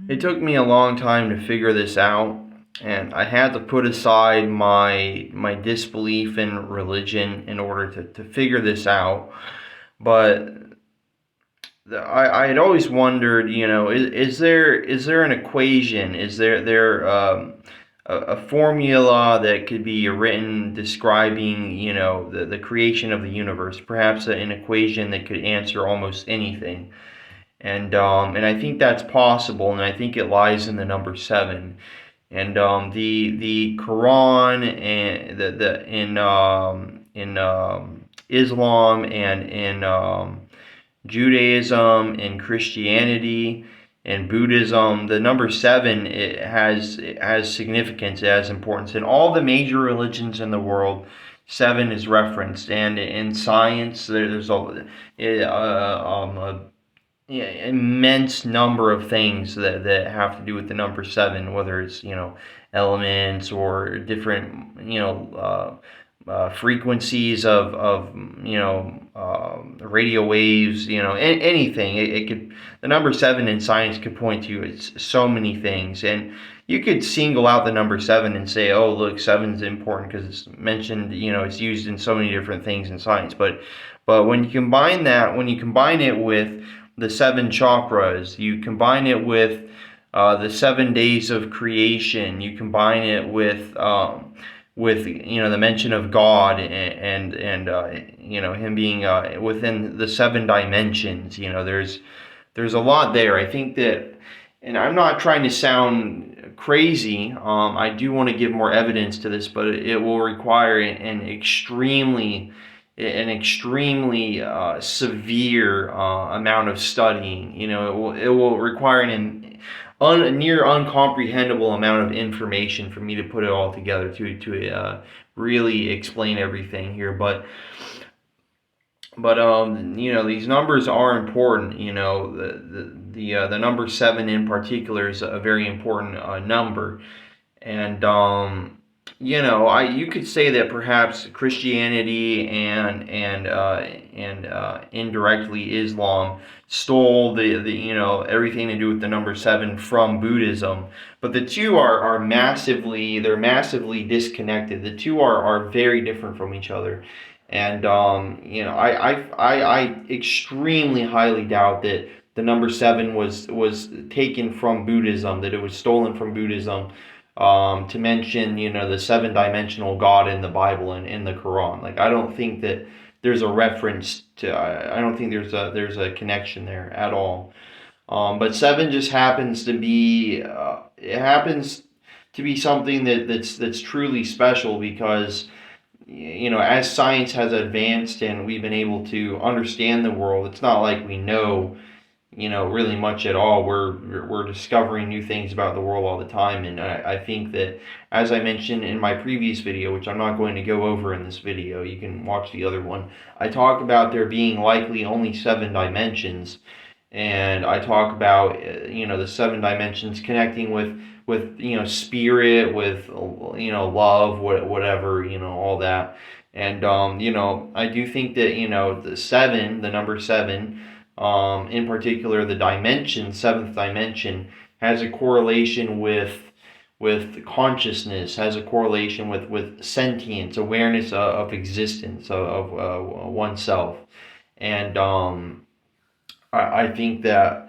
It took me a long time to figure this out, and I had to put aside my disbelief in religion in order to figure this out. But I had always wondered, is there an equation? Is there a formula that could be written describing, the creation of the universe? Perhaps an equation that could answer almost anything. And I think that's possible, and I think it lies in the number seven. And the Quran and the in Islam and in Judaism and Christianity and Buddhism, the number seven, it has significance, it has importance in all the major religions in the world. Seven is referenced, and in science, there's a immense number of things that have to do with the number seven, whether it's elements or different frequencies of radio waves, anything. It could, the number seven in science could point to it's so many things, and you could single out the number seven and say, oh look, seven's important because it's mentioned, it's used in so many different things in science. But when you combine it with the seven chakras, you combine it with the 7 days of creation, you combine it with the mention of God, and him being within the seven dimensions. There's a lot there. I think that, and I'm not trying to sound crazy. I do want to give more evidence to this, but it will require an extremely severe amount of studying. It will require a near uncomprehendable amount of information for me to put it all together to really explain everything here. But these numbers are important. The number seven in particular is a very important number. And you could say that perhaps Christianity and indirectly Islam stole the everything to do with the number seven from Buddhism, but the two are massively disconnected. The two are very different from each other, and I extremely highly doubt that the number seven was taken from Buddhism, that it was stolen from Buddhism, to mention, the seven dimensional God in the Bible and in the Quran. Like, I don't think that there's a reference to. I don't think there's a connection there at all. But seven just happens to be. It happens to be something that's truly special because, as science has advanced and we've been able to understand the world, it's not like we know, really much at all. We're discovering new things about the world all the time, and I think that, as I mentioned in my previous video, which I'm not going to go over in this video, you can watch the other one. I talk about there being likely only seven dimensions, and I talk about the seven dimensions connecting with spirit, with love, whatever, all that. And I do think that the number seven, in particular, the dimension, seventh dimension, has a correlation with consciousness, has a correlation with sentience, awareness of existence of oneself. And I think that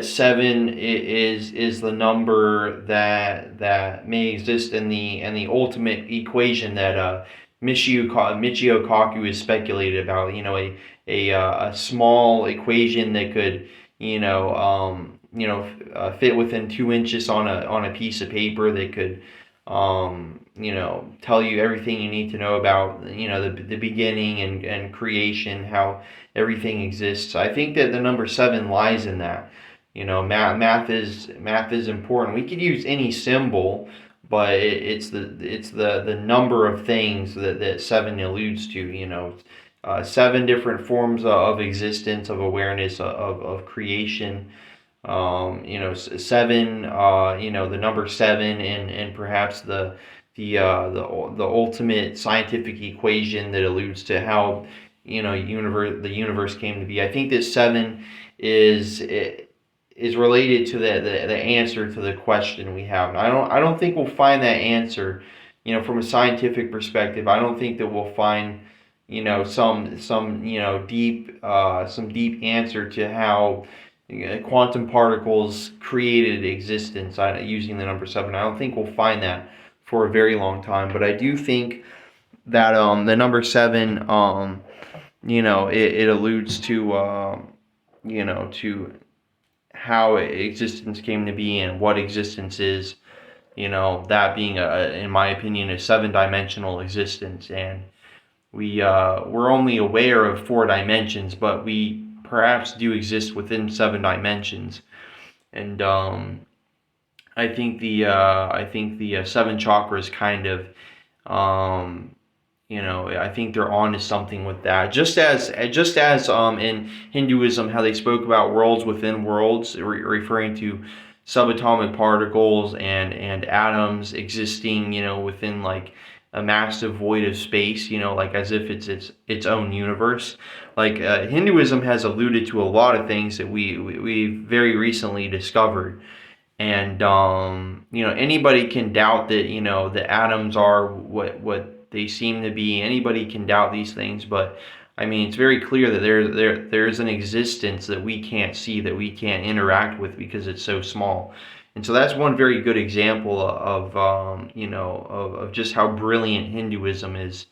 seven is the number that may exist in the ultimate equation that Michio Kaku has speculated about. A small equation that could fit within 2 inches on a piece of paper that could tell you everything you need to know about the beginning and creation, how everything exists. I think that the number seven lies in that. Math is important. We could use any symbol, but it's the number of things that seven alludes to. Seven different forms of existence, of awareness, of creation. Seven. The number seven, and perhaps the ultimate scientific equation that alludes to how the universe came to be. I think that seven is is related to the answer to the question we have. And I don't think we'll find that answer, from a scientific perspective. I don't think that we'll find, some deep answer to how quantum particles created existence using the number 7. I don't think we'll find that for a very long time. But I do think that the number 7, it alludes to to how existence came to be and what existence is. That being in my opinion, a 7-dimensional existence, and we're only aware of 4 dimensions, but we perhaps do exist within 7 dimensions. And I think the 7 chakras kind of, I think they're on to something with that. Just as in Hinduism, how they spoke about worlds within worlds, referring to subatomic particles and atoms existing, within like a massive void of space, like as if it's its own universe. Like Hinduism has alluded to a lot of things that we very recently discovered. And anybody can doubt that the atoms are what they seem to be. Anybody can doubt these things, but I mean, it's very clear that there's an existence that we can't see, that we can't interact with because it's so small. And so that's one very good example of just how brilliant Hinduism is.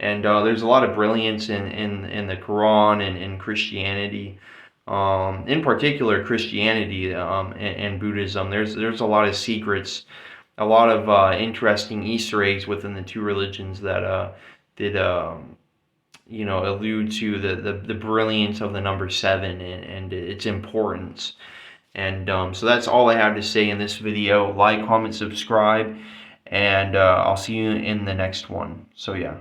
And there's a lot of brilliance in the Quran and in Christianity. In particular, Christianity and Buddhism. There's a lot of secrets, a lot of interesting Easter eggs within the two religions that allude to the brilliance of the number 7 and its importance. And so that's all I have to say in this video. Like, comment, subscribe, and I'll see you in the next one. So yeah.